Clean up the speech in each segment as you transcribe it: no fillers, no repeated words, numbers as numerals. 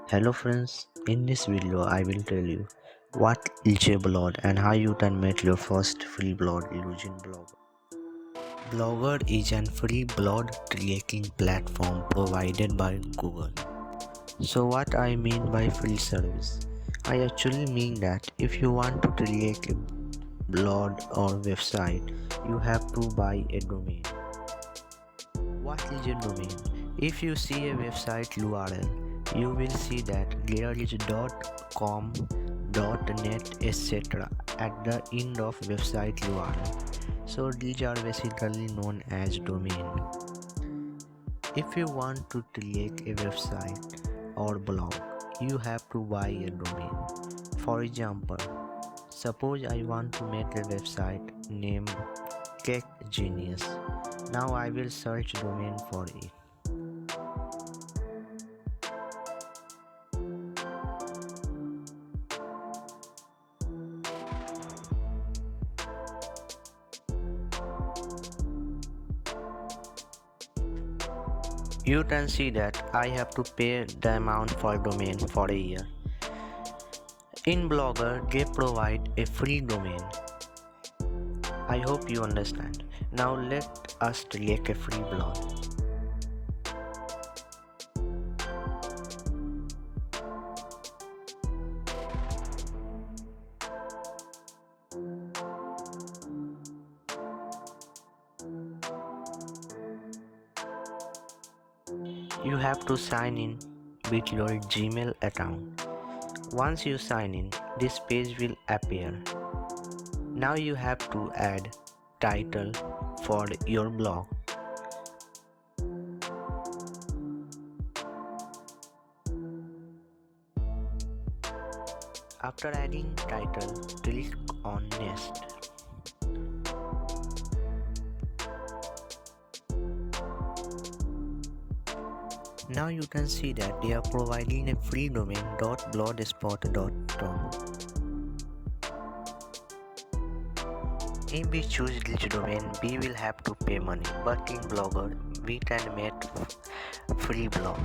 Hello friends, in this video I will tell you what is a blog and how you can make your first free blog using Blogger. Blogger is a free blog creating platform provided by Google. So what I mean by free service? I actually mean that if you want to create a blog or website, you have to buy a domain. What is a domain? If you see a website URL, you will see that there is .com, .net, etc. at the end of website URL. So these are basically known as domain. If you want to create a website or blog, you have to buy a domain. For example, suppose I want to make a website named Tech Genius. Now I will search domain for it. You can see that I have to pay the amount for domain for a year. In Blogger, they provide a free domain. I hope you understand. Now let us create a free blog. You have to sign in with your Gmail account. Once you sign in, this page will appear. Now you have to add title for your blog. After adding title, click on Next. Now you can see that they are providing a free domain .blogspot.com. If we choose this domain, we will have to pay money, but in Blogger, we can make free blog.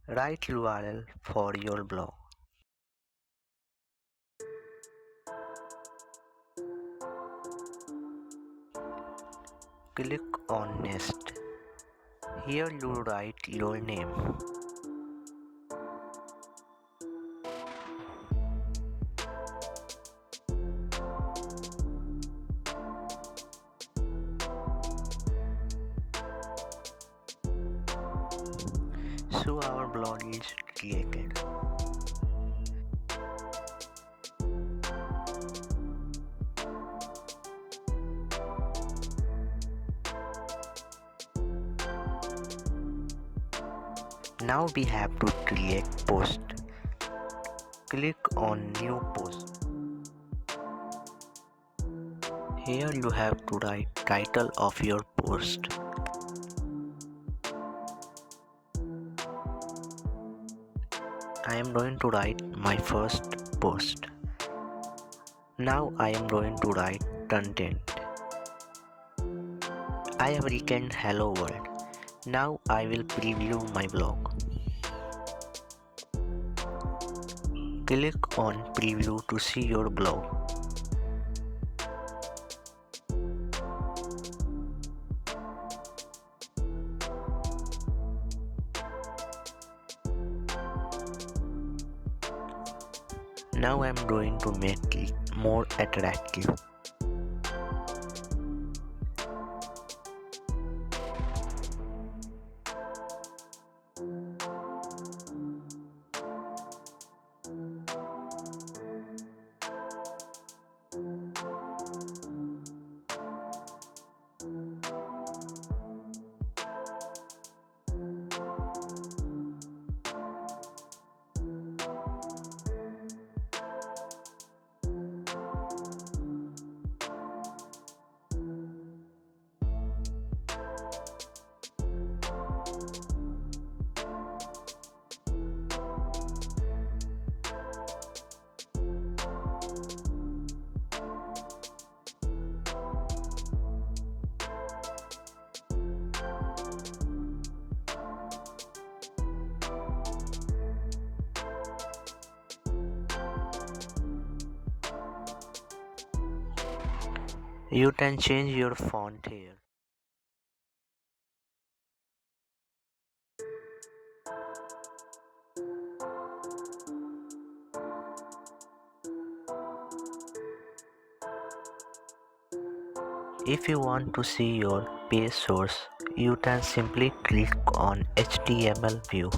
Write URL for your blog. Click on Next. Here you write your name. So our blog is created. Now we have to create post. Click on new post. Here you have to write title of your post. I am going to write my first post. Now I am going to write content. I have written hello world. Now I will preview my blog. Click on preview to see your blog. Now I am going to make it more attractive. You can change your font here. If you want to see your page source, you can simply click on HTML view.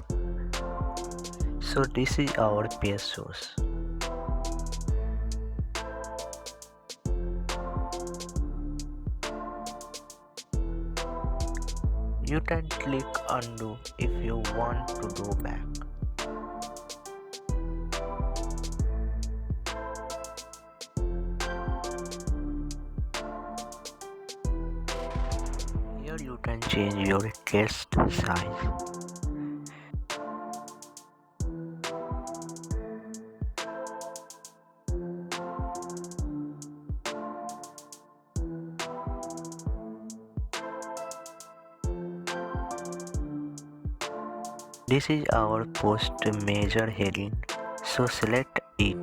So this is our page source. You can click undo if you want to go back. Here you can change your text size. This is our post major heading. So select it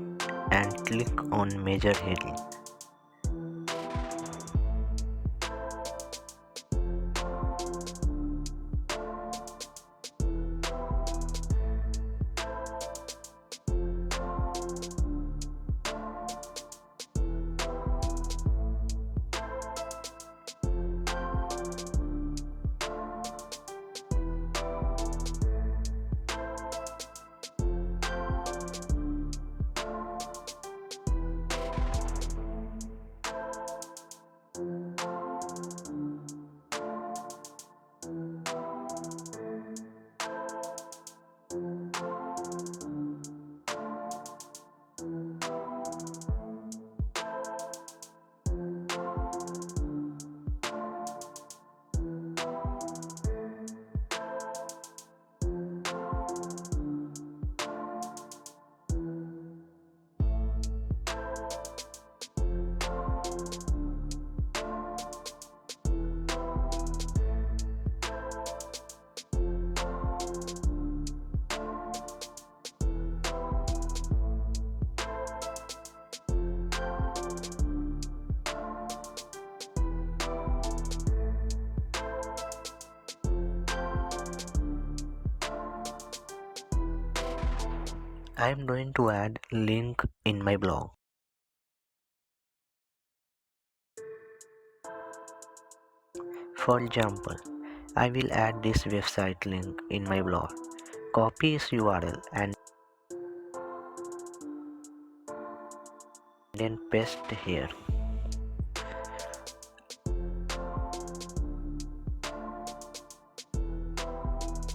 and click on major heading. I am going to add link in my blog. For example, I will add this website link in my blog. Copy its URL and then paste here.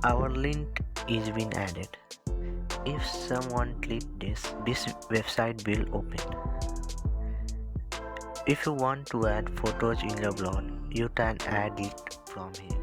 Our link is been added. If someone click this website will open. If you want to add photos in your blog, you can add it from here.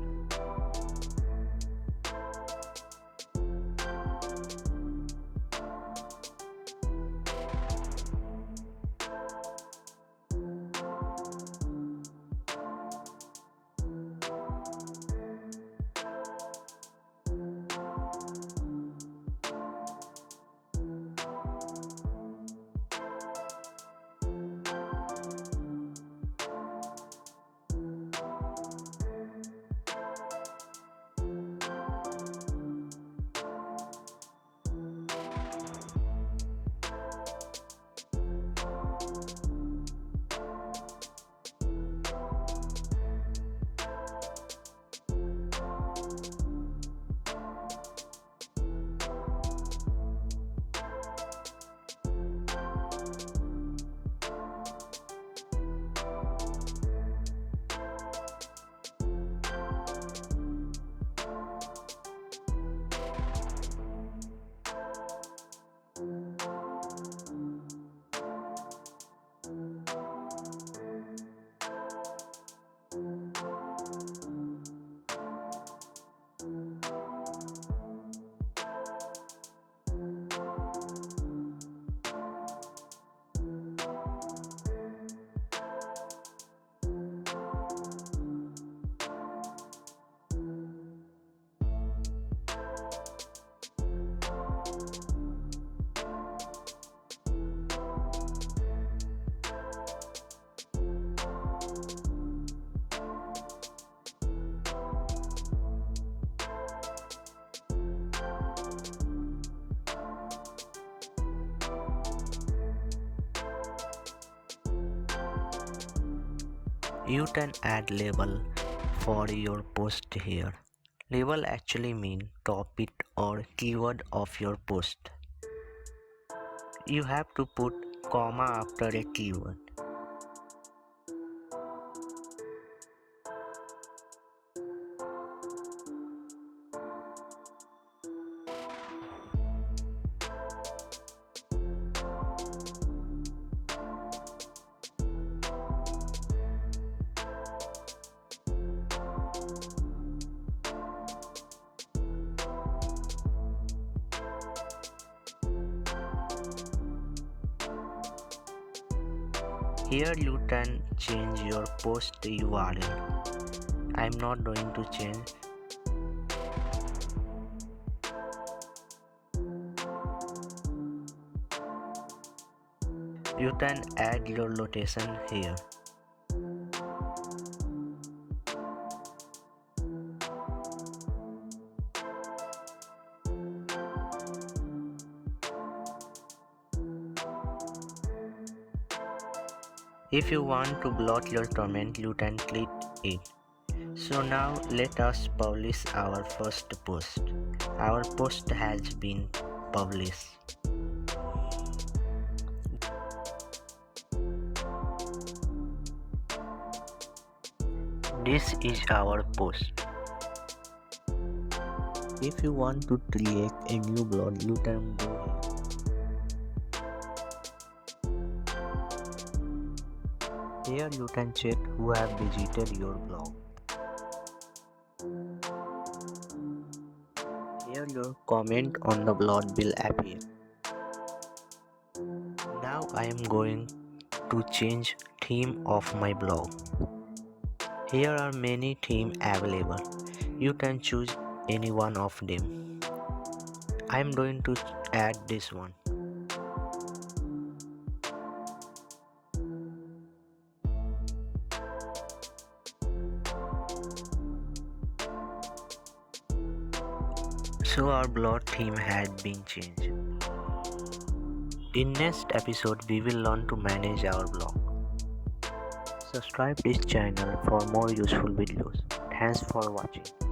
You can add label for your post here. Label actually mean topic or keyword of your post. You have to put comma after a keyword. Here you can change your post URL. I'm not going to change. You can add your location here. If you want to block your comment, you can click it. So now let us publish our first post. Our post has been published. This is our post. If you want to create a new blog, you can go here. Here you can check who have visited your blog. Here your comment on the blog will appear. Now I am going to change theme of my blog. Here are many themes available. You can choose any one of them. I am going to add this one. So our blog theme had been changed. In next episode we will learn to manage our blog. Subscribe this channel for more useful videos. Thanks for watching.